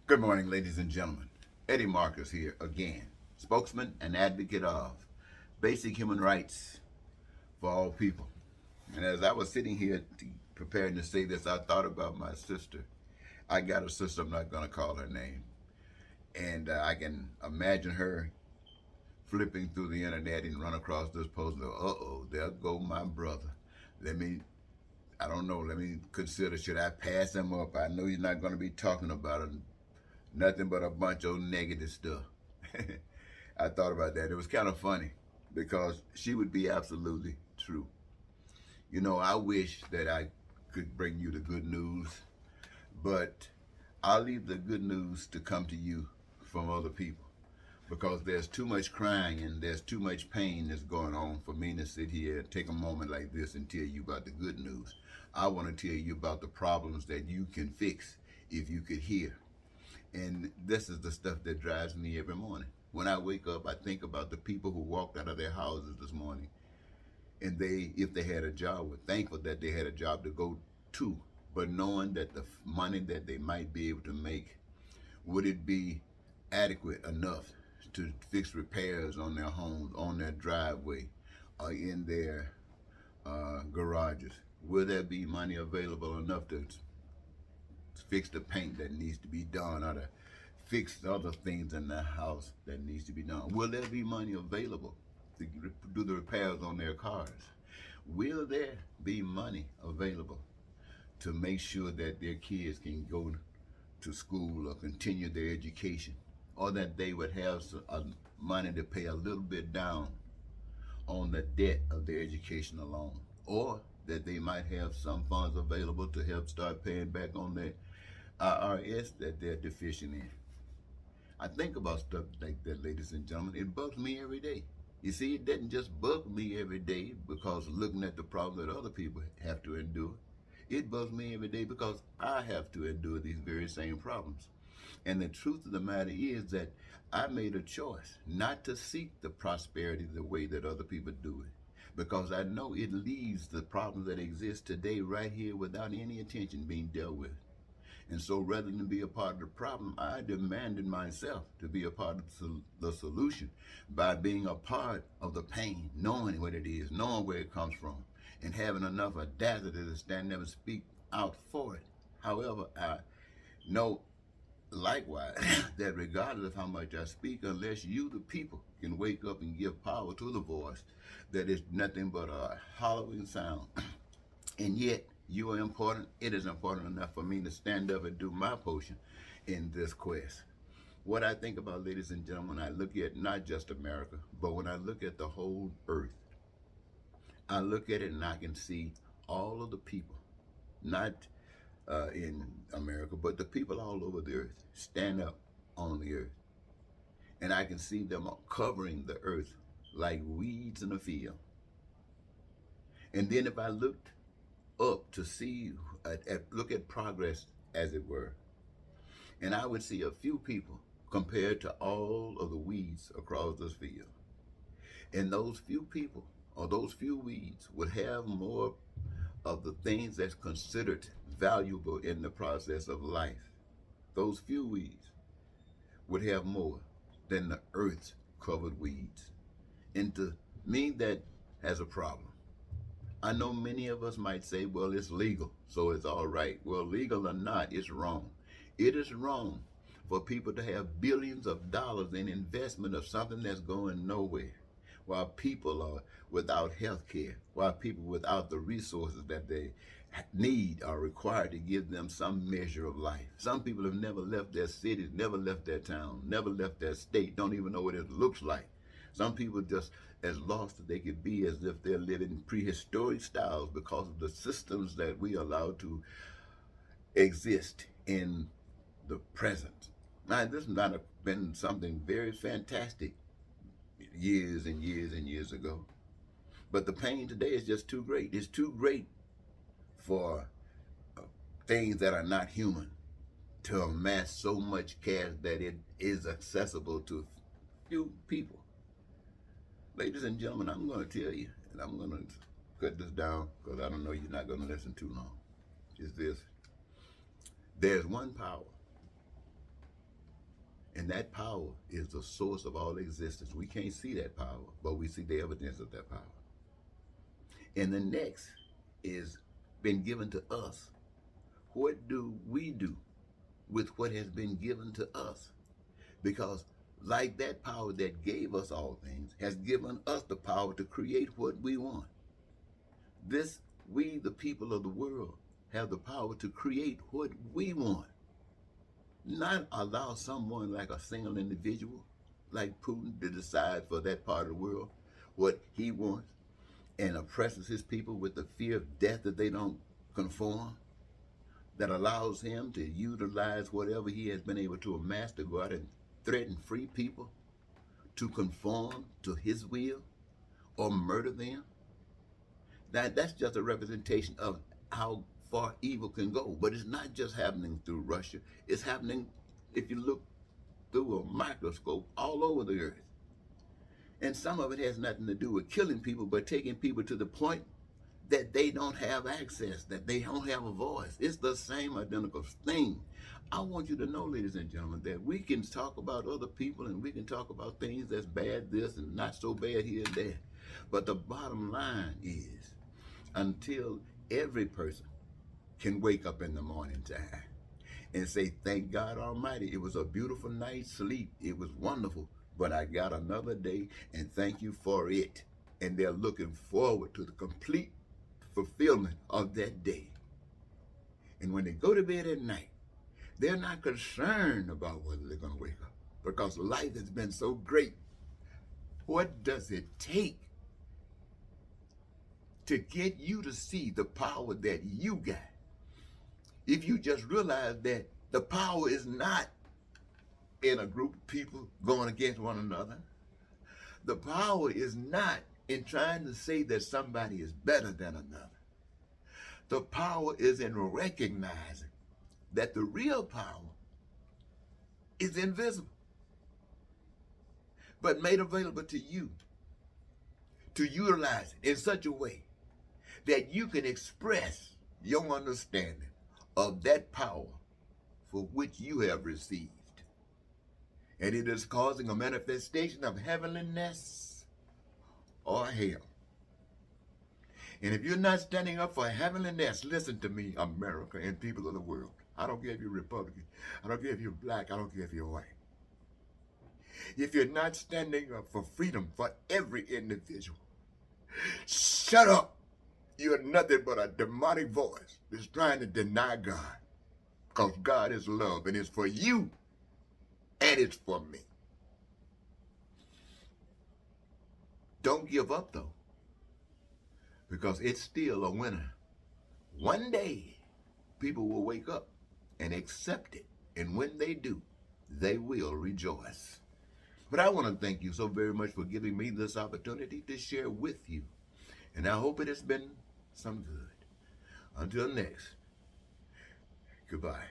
Good morning, ladies and gentlemen. Eddie Marcus here again, spokesman and advocate of basic human rights for all people. And as I was sitting here preparing to say this, I thought about my sister. I got a sister, I'm not going to call her name. And I can imagine her flipping through the internet and run across this post. Uh-oh, there go my brother. Let me, I don't know, let me consider, should I pass him up? I know he's not going to be talking about it. Nothing but a bunch of negative stuff. I thought about that. It was kind of funny because she would be absolutely true. You know, I wish that I could bring you the good news, but I'll leave the good news to come to you from other people because there's too much crying and there's too much pain that's going on for me to sit here and take a moment like this and tell you about the good news. I want to tell you about the problems that you can fix if you could hear. And this is the stuff that drives me every morning. When I wake up, I think about the people who walked out of their houses this morning. And they, if they had a job, were thankful that they had a job to go to. But knowing that the money that they might be able to make, would it be adequate enough to fix repairs on their homes, on their driveway, or in their garages? Will there be money available enough to fix the paint that needs to be done, or to fix other things in the house that needs to be done? Will there be money available to do the repairs on their cars? Will there be money available to make sure that their kids can go to school or continue their education, or that they would have some, money to pay a little bit down on the debt of their education alone, or that they might have some funds available to help start paying back on their IRS that they're deficient in? I think about stuff like that, ladies and gentlemen. It bugs me every day. You see, it doesn't just bug me every day because looking at the problems that other people have to endure. It bugs me every day because I have to endure these very same problems. And the truth of the matter is that I made a choice not to seek the prosperity the way that other people do it, because I know it leaves the problems that exist today right here without any attention being dealt with. And so rather than be a part of the problem, I demanded myself to be a part of the solution by being a part of the pain, knowing what it is, knowing where it comes from, and having enough audacity to stand there and speak out for it. However, I know likewise that regardless of how much I speak, unless you, the people, can wake up and give power to the voice, that is nothing but a hollowing sound. And yet, you are important. It is important enough for me to stand up and do my portion in this quest. What I think about, ladies and gentlemen, I look at not just America, but when I look at the whole earth, I look at it and I can see all of the people, not in America, but the people all over the earth stand up on the earth. And I can see them covering the earth like weeds in a field. And then if I looked up to see, look at progress, as it were, and I would see a few people compared to all of the weeds across this field. And those few people, or those few weeds, would have more of the things that's considered valuable in the process of life. Those few weeds would have more than the earth's covered weeds. And to me, that has a problem. I know many of us might say, well, it's legal, so it's all right. Well, legal or not, it's wrong. It is wrong for people to have billions of dollars in investment of something that's going nowhere, while people are without health care, while people without the resources that they need are required to give them some measure of life. Some people have never left their cities, never left their town, never left their state, don't even know what it looks like. Some people just as lost as they could be, as if they're living prehistoric styles because of the systems that we allow to exist in the present. Now, this might have been something very fantastic years and years and years ago, but the pain today is just too great. It's too great for things that are not human to amass so much cash that it is accessible to few people. Ladies and gentlemen, I'm going to tell you, and I'm going to cut this down because I don't know you're not going to listen too long. Is this: there's one power And that power is the source of all existence. We can't see that power, but we see the evidence of that power. And the next is been given to us. What do we do with what has been given to us? Because like that power that gave us all things has given us the power to create what we want. This, we, the people of the world, have the power to create what we want. Not allow someone like a single individual, like Putin, to decide for that part of the world what he wants and oppresses his people with the fear of death that they don't conform, that allows him to utilize whatever he has been able to amass to go out and threaten free people to conform to his will or murder them. That's just a representation of how far evil can go. But it's not just happening through Russia. It's happening, if you look through a microscope, all over the earth. And some of it has nothing to do with killing people, but taking people to the point that they don't have access, that they don't have a voice. It's the same identical thing. I want you to know, ladies and gentlemen, that we can talk about other people and we can talk about things that's bad this and not so bad here and there. But the bottom line is, until every person can wake up in the morning time and say, thank God Almighty, it was a beautiful night's sleep. It was wonderful, but I got another day and thank you for it. And they're looking forward to the complete fulfillment of that day. And when they go to bed at night, they're not concerned about whether they're going to wake up because life has been so great. What does it take to get you to see the power that you got? If you just realize that the power is not in a group of people going against one another. The power is not in trying to say that somebody is better than another. The power is in recognizing that the real power is invisible, but made available to you to utilize it in such a way that you can express your understanding of that power for which you have received. And it is causing a manifestation of heavenliness or hell. And if you're not standing up for heavenliness, listen to me, America and people of the world. I don't care if you're Republican. I don't care if you're black. I don't care if you're white. If you're not standing up for freedom for every individual, shut up. You're nothing but a demonic voice that's trying to deny God. Because God is love and it's for you and it's for me. Don't give up though, because it's still a winner. One day, people will wake up and accept it. And when they do, they will rejoice. But I want to thank you so very much for giving me this opportunity to share with you. And I hope it has been some good. Until next, goodbye.